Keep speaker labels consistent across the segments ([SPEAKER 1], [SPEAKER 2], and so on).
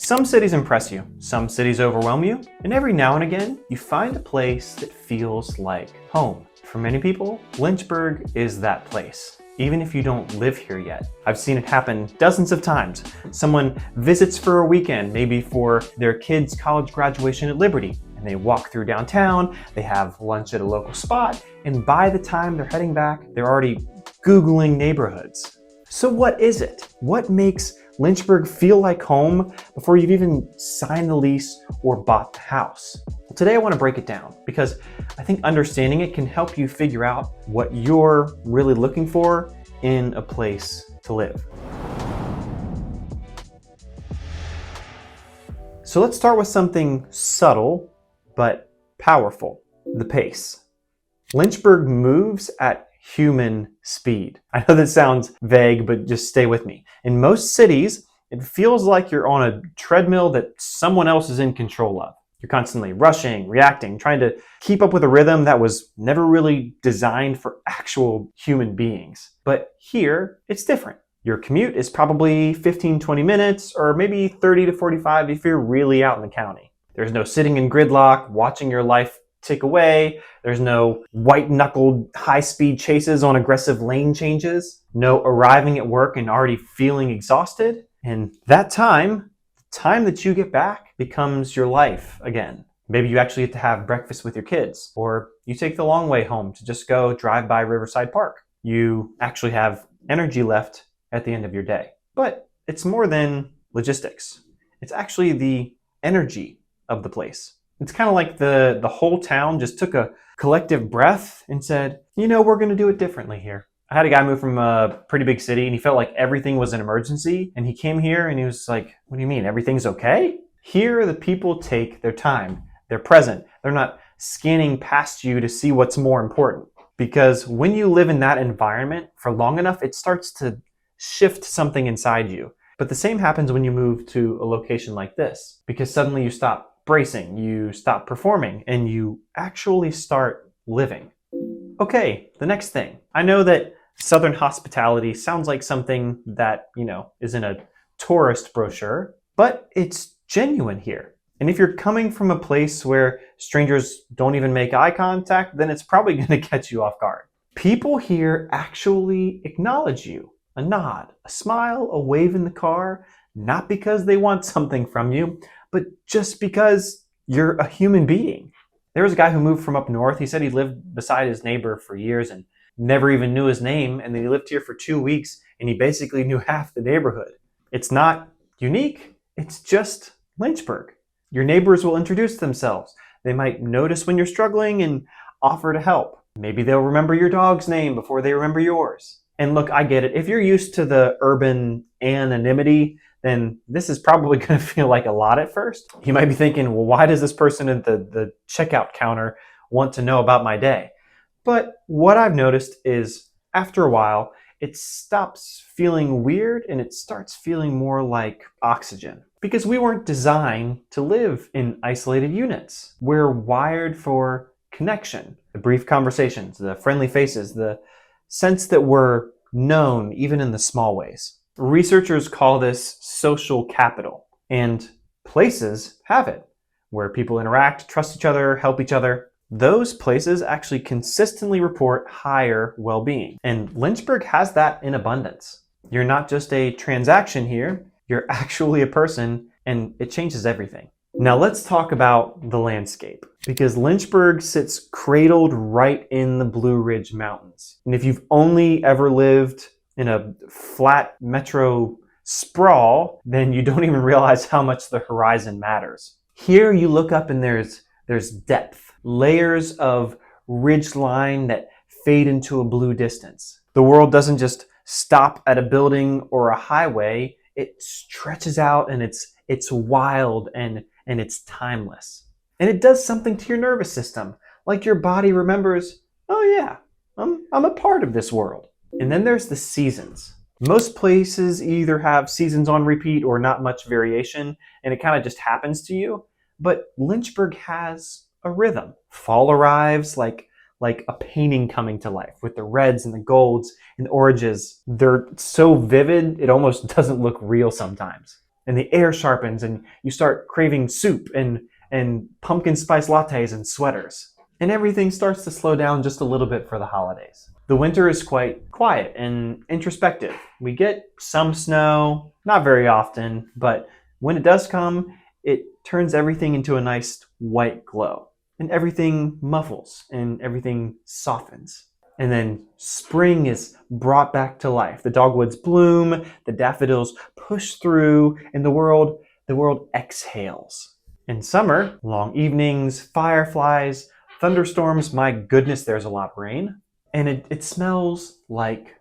[SPEAKER 1] Some cities impress you, some cities overwhelm you, and every now and again, you find a place that feels like home. For many people, Lynchburg is that place, even if you don't live here yet. I've seen it happen dozens of times. Someone visits for a weekend, maybe for their kid's college graduation at Liberty, and they walk through downtown, they have lunch at a local spot, and by the time they're heading back, they're already Googling neighborhoods. So what is it? What makes Lynchburg feel like home before you've even signed the lease or bought the house? Well, today I want to break it down because I think understanding it can help you figure out what you're really looking for in a place to live. So let's start with something subtle but powerful: the pace. Lynchburg moves at human speed. I know that sounds vague, but just stay with me. In most cities, it feels like you're on a treadmill that someone else is in control of. You're constantly rushing, reacting, trying to keep up with a rhythm that was never really designed for actual human beings. But here, it's different. Your commute is probably 15-20 minutes, or maybe 30 to 45 if you're really out in the county. There's no sitting in gridlock, watching your life tick away. There's no white-knuckled high-speed chases on aggressive lane changes. No arriving at work and already feeling exhausted. And that time, the time that you get back, becomes your life again. Maybe you actually get to have breakfast with your kids, or you take the long way home to just go drive by Riverside Park. You actually have energy left at the end of your day. But it's more than logistics. It's actually the energy of the place. It's kind of like the whole town just took a collective breath and said, you know, we're going to do it differently here. I had a guy move from a pretty big city and he felt like everything was an emergency. And he came here and he was like, what do you mean? Everything's okay? Here, the people take their time. They're present. They're not scanning past you to see what's more important. Because when you live in that environment for long enough, it starts to shift something inside you. But the same happens when you move to a location like this, because suddenly you stop bracing, you stop performing, and you actually start living. Okay, the next thing. I know that Southern hospitality sounds like something that, is in a tourist brochure, but it's genuine here. And if you're coming from a place where strangers don't even make eye contact, then it's probably going to catch you off guard. People here actually acknowledge you. A nod, a smile, a wave in the car, not because they want something from you, but just because you're a human being. There was a guy who moved from up north. He said he lived beside his neighbor for years and never even knew his name. And then he lived here for 2 weeks and he basically knew half the neighborhood. It's not unique. It's just Lynchburg. Your neighbors will introduce themselves. They might notice when you're struggling and offer to help. Maybe they'll remember your dog's name before they remember yours. And look, I get it. If you're used to the urban anonymity, then this is probably going to feel like a lot at first. You might be thinking, well, why does this person at the checkout counter want to know about my day? But what I've noticed is after a while, it stops feeling weird and it starts feeling more like oxygen. Because we weren't designed to live in isolated units. We're wired for connection, the brief conversations, the friendly faces, the sense that we're known even in the small ways. Researchers call this social capital, and places have it, where people interact, trust each other, help each other. Those places actually consistently report higher well-being, and Lynchburg has that in abundance. You're not just a transaction here, you're actually a person, and it changes everything. Now let's talk about the landscape, because Lynchburg sits cradled right in the Blue Ridge Mountains. And if you've only ever lived in a flat metro sprawl, then you don't even realize how much the horizon matters. Here you look up and there's depth, layers of ridge line that fade into a blue distance. The world doesn't just stop at a building or a highway, it stretches out and it's wild and it's timeless. And it does something to your nervous system, like your body remembers, oh yeah, I'm a part of this world. And then there's the seasons. Most places either have seasons on repeat or not much variation, and it kind of just happens to you. But Lynchburg has a rhythm. Fall arrives like a painting coming to life with the reds and the golds and the oranges. They're so vivid, it almost doesn't look real sometimes. and the air sharpens and you start craving soup and pumpkin spice lattes and sweaters. And everything starts to slow down just a little bit for the holidays. The winter is quite quiet and introspective. We get some snow, not very often, but when it does come, it turns everything into a nice white glow. And everything muffles and everything softens. And then spring is brought back to life. The dogwoods bloom, the daffodils push through, and the world exhales. In summer, long evenings, fireflies, thunderstorms, my goodness, there's a lot of rain. And it smells like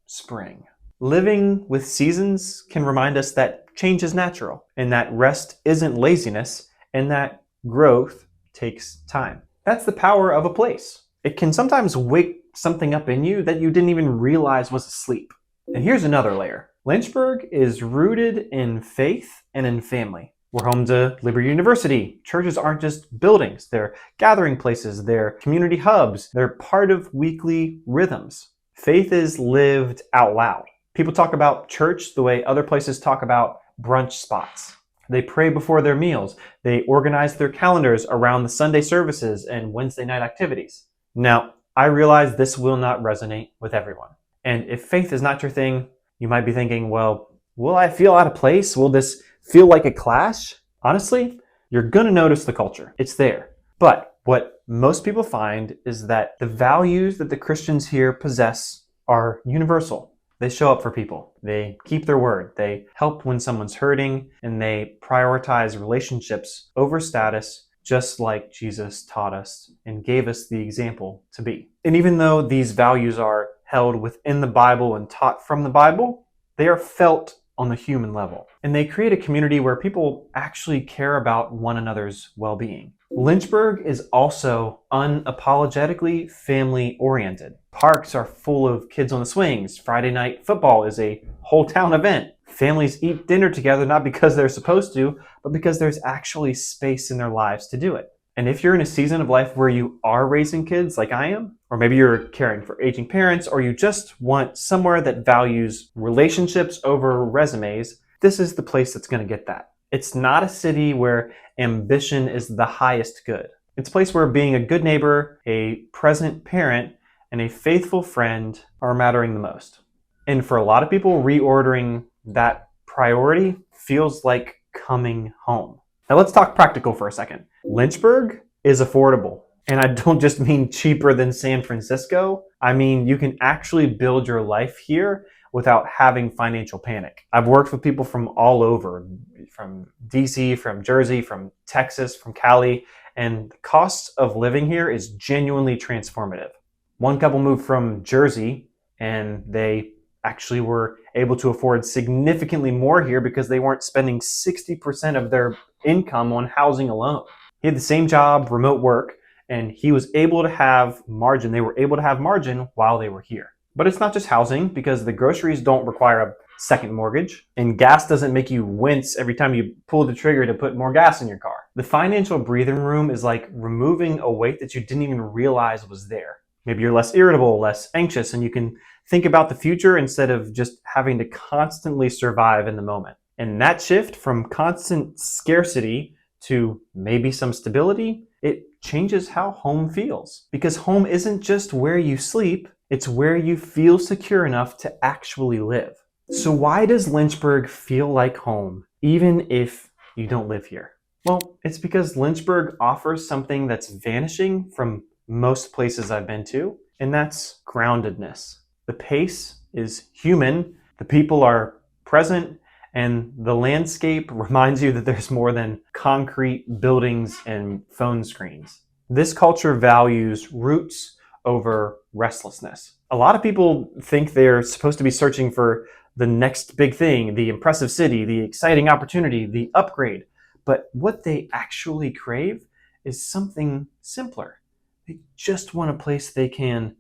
[SPEAKER 1] spring. Living with seasons can remind us that change is natural, and that rest isn't laziness, and that growth takes time. That's the power of a place. It can sometimes wake something up in you that you didn't even realize was asleep. And here's another layer. Lynchburg is rooted in faith and in family. We're home to Liberty University. Churches aren't just buildings. They're gathering places. They're community hubs. They're part of weekly rhythms. Faith is lived out loud. People talk about church the way other places talk about brunch spots. They pray before their meals. They organize their calendars around the Sunday services and Wednesday night activities. Now, I realize this will not resonate with everyone. And if faith is not your thing, you might be thinking, well, will I feel out of place? Will this feel like a clash? Honestly, you're going to notice the culture. It's there. But what most people find is that the values that the Christians here possess are universal. They show up for people. They keep their word. They help when someone's hurting, and they prioritize relationships over status, just like Jesus taught us and gave us the example to be. And even though these values are held within the Bible and taught from the Bible, they are felt on the human level. And they create a community where people actually care about one another's well-being. Lynchburg is also unapologetically family-oriented. Parks are full of kids on the swings. Friday night football is a whole town event. Families eat dinner together not because they're supposed to, but because there's actually space in their lives to do it. And if you're in a season of life where you are raising kids like I am, or maybe you're caring for aging parents, or you just want somewhere that values relationships over resumes, this is the place that's going to get that. It's not a city where ambition is the highest good. It's a place where being a good neighbor, a present parent, and a faithful friend are mattering the most. And for a lot of people, reordering that priority feels like coming home. Now let's talk practical for a second. Lynchburg is affordable. And I don't just mean cheaper than San Francisco. I mean, you can actually build your life here without having financial panic. I've worked with people from all over, from DC, from Jersey, from Texas, from Cali, and the cost of living here is genuinely transformative. One couple moved from Jersey, and they actually were able to afford significantly more here because they weren't spending 60% of their income on housing alone. He had the same job, remote work, and he was able to have margin. They were able to have margin while they were here. But it's not just housing, because the groceries don't require a second mortgage, and gas doesn't make you wince every time you pull the trigger to put more gas in your car. The financial breathing room is like removing a weight that you didn't even realize was there. Maybe you're less irritable, less anxious, and you can think about the future instead of just having to constantly survive in the moment. And that shift from constant scarcity to maybe some stability, it changes how home feels. Because home isn't just where you sleep, it's where you feel secure enough to actually live. So why does Lynchburg feel like home, even if you don't live here? Well, it's because Lynchburg offers something that's vanishing from most places I've been to, and that's groundedness. The pace is human, the people are present, and the landscape reminds you that there's more than concrete buildings and phone screens. This culture values roots over restlessness. A lot of people think they're supposed to be searching for the next big thing, the impressive city, the exciting opportunity, the upgrade. But what they actually crave is something simpler. They just want a place they can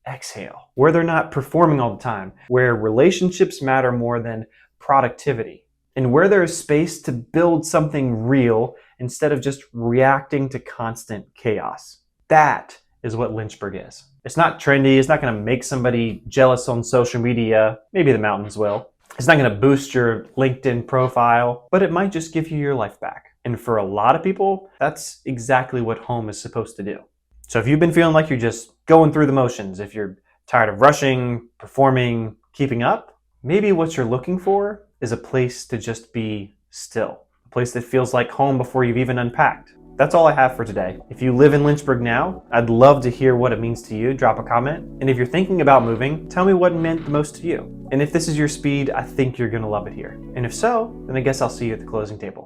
[SPEAKER 1] exhale, where they're not performing all the time, where relationships matter more than productivity, and where there is space to build something real instead of just reacting to constant chaos. That is what Lynchburg is. It's not trendy. It's not going to make somebody jealous on social media. Maybe the mountains will. It's not going to boost your LinkedIn profile, but it might just give you your life back. And for a lot of people, that's exactly what home is supposed to do. So if you've been feeling like you're just going through the motions, if you're tired of rushing, performing, keeping up, maybe what you're looking for is a place to just be still, a place that feels like home before you've even unpacked. That's all I have for today. If you live in Lynchburg now, I'd love to hear what it means to you. Drop a comment. And if you're thinking about moving, tell me what it meant the most to you. And if this is your speed, I think you're gonna love it here. And if so, then I guess I'll see you at the closing table.